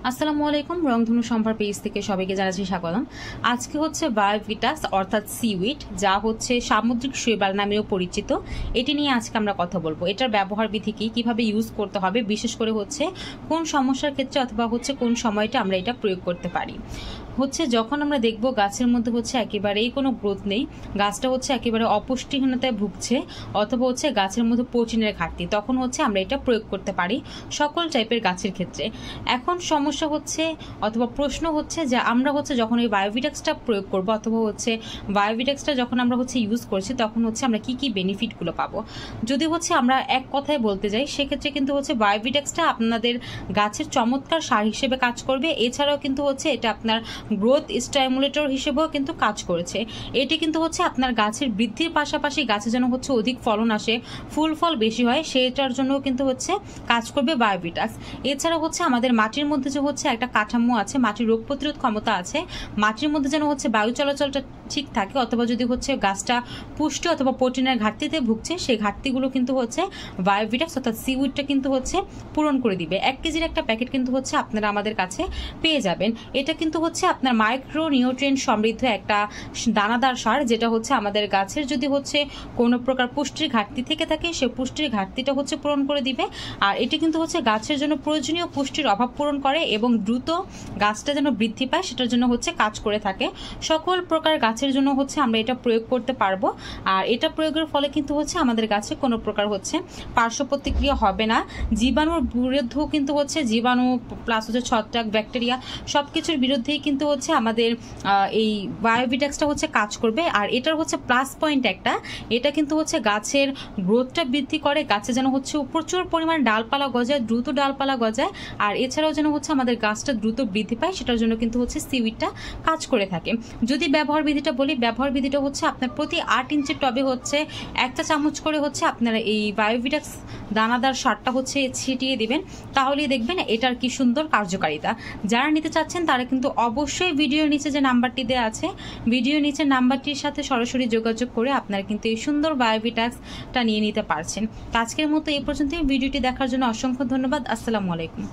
আসসালামু আলাইকুম, রংধনু সম্ভার পেজ থেকে সবাইকে জানাচ্ছি স্বাগতম। আজকে হচ্ছে বায়োভিটাস অর্থাৎ সিউইড, যা হচ্ছে সামুদ্রিক শৈবাল নামেও পরিচিত। এটি নিয়ে আজকে আমরা কথা বলবো। এটার ব্যবহার বিধি কি, কিভাবে ইউজ করতে হবে, বিশেষ করে হচ্ছে কোন সমস্যার ক্ষেত্রে অথবা হচ্ছে কোন সময়টা আমরা এটা প্রয়োগ করতে পারি। হচ্ছে যখন আমরা দেখব গাছের মধ্যে হচ্ছে একেবারেই কোনো গ্রোথ নেই, গাছটা হচ্ছে একেবারে অপুষ্টিহীনতায় ভুগছে, অথবা হচ্ছে গাছের মধ্যে প্রোটিনের ঘাটতি, তখন হচ্ছে আমরা এটা প্রয়োগ করতে পারি সকল টাইপের গাছের ক্ষেত্রে। এখন সমস্যা হচ্ছে অথবা প্রশ্ন হচ্ছে যে আমরা হচ্ছে যখন এই বায়োভিটাক্সটা প্রয়োগ করব অথবা হচ্ছে বায়োভিটাক্সটা যখন আমরা হচ্ছে ইউজ করছি, তখন হচ্ছে আমরা কি কি বেনিফিটগুলো পাবো। যদি হচ্ছে আমরা এক কথায় বলতে যাই, সেক্ষেত্রে কিন্তু হচ্ছে বায়োভিটাক্সটা আপনাদের গাছের চমৎকার সার হিসেবে কাজ করবে। এছাড়াও কিন্তু হচ্ছে এটা আপনার গ্রোথ স্টিমুলেটর হিসেবেও কিন্তু কাজ করেছে। এটি কিন্তু হচ্ছে আপনার গাছের বৃদ্ধির পাশাপাশি গাছে যেন হচ্ছে অধিক ফলন আসে, ফুল ফল বেশি হয়, সেটার জন্য কিন্তু হচ্ছে কাজ করবে বায়োভিটাক্স। এছাড়া হচ্ছে আমাদের মাটির মধ্যে যে হচ্ছে একটা কাঠামো আছে, মাটির রোগ প্রতিরোধ ক্ষমতা আছে, মাটির মধ্যে যেন হচ্ছে বায়ু চলাচলটা ঠিক থাকে, অথবা যদি হচ্ছে গাছটা পুষ্টি অথবা প্রোটিনের ঘাটতিতে ভুগছে, সেই ঘাটতিগুলো কিন্তু হচ্ছে বায়োভিটাক্স অর্থাৎ সিউইডটা কিন্তু হচ্ছে পূরণ করে দিবে। 1 কেজির একটা প্যাকেট কিন্তু হচ্ছে আপনারা আমাদের কাছে পেয়ে যাবেন। এটা কিন্তু হচ্ছে আপনার মাইক্রো নিউট্রিয়েন্ট সমৃদ্ধ একটা দানাদার সার, যেটা হচ্ছে আমাদের গাছের যদি হচ্ছে কোনো প্রকার পুষ্টির ঘাটতি থেকে থাকে, সে পুষ্টির ঘাটতিটা হচ্ছে পূরণ করে দিবে। আর এটি কিন্তু হচ্ছে গাছের জন্য প্রয়োজনীয় পুষ্টির অভাব পূরণ করে এবং দ্রুত গাছটা যেন বৃদ্ধি পায়, সেটার জন্য হচ্ছে কাজ করে থাকে। সকল প্রকার গাছের জন্য হচ্ছে আমরা এটা প্রয়োগ করতে পারবো। আর এটা প্রয়োগের ফলে কিন্তু হচ্ছে আমাদের গাছে কোনো প্রকার হচ্ছে পার্শ্ব প্রতিক্রিয়া হবে না। জীবাণুর বিরুদ্ধেও কিন্তু হচ্ছে জীবাণু প্লাস হচ্ছে ছত্রাক, ব্যাকটেরিয়া সবকিছুর বিরুদ্ধেই কিন্তু হচ্ছে আমাদের এই বায়োভিটাক্সটা হচ্ছে কাজ করবে। আর এটার হচ্ছে প্লাস পয়েন্ট একটা, এটা কিন্তু হচ্ছে গাছের গ্রোথটা বৃদ্ধি করে, গাছে যেন হচ্ছে প্রচুর পরিমাণ ডালপালা গজায়, দ্রুত ডালপালা গজায়। আর এছাড়াও যেন হচ্ছে আমাদের গাছটা দ্রুত বৃদ্ধি পায়, সেটার জন্য কিন্তু হচ্ছে সিউইডটা কাজ করে থাকে। যদি ব্যবহার বিধিটা বলি, ব্যবহার বিধিটা হচ্ছে আপনার প্রতি 8 ইঞ্চির টবে হচ্ছে 1 চা চামচ করে হচ্ছে আপনারা এই বায়োভিটাক্স দানাদার সারটা হচ্ছে ছিটিয়ে দিবেন, তাহলেই দেখবেন এটার কি সুন্দর কার্যকারিতা। যারা নিতে চাচ্ছেন তারা কিন্তু অবশ্যই ভিডিওর নিচে যে নাম্বারটি দেওয়া আছে, ভিডিওর নিচে নাম্বারটির সাথে সরাসরি যোগাযোগ করে আপনারা কিন্তু এই সুন্দর বায়োভিটাক্সটা নিয়ে নিতে পারছেন। আজকের মতো এই পর্যন্ত। ভিডিওটি দেখার জন্য অসংখ্য ধন্যবাদ। আসসালামু আলাইকুম।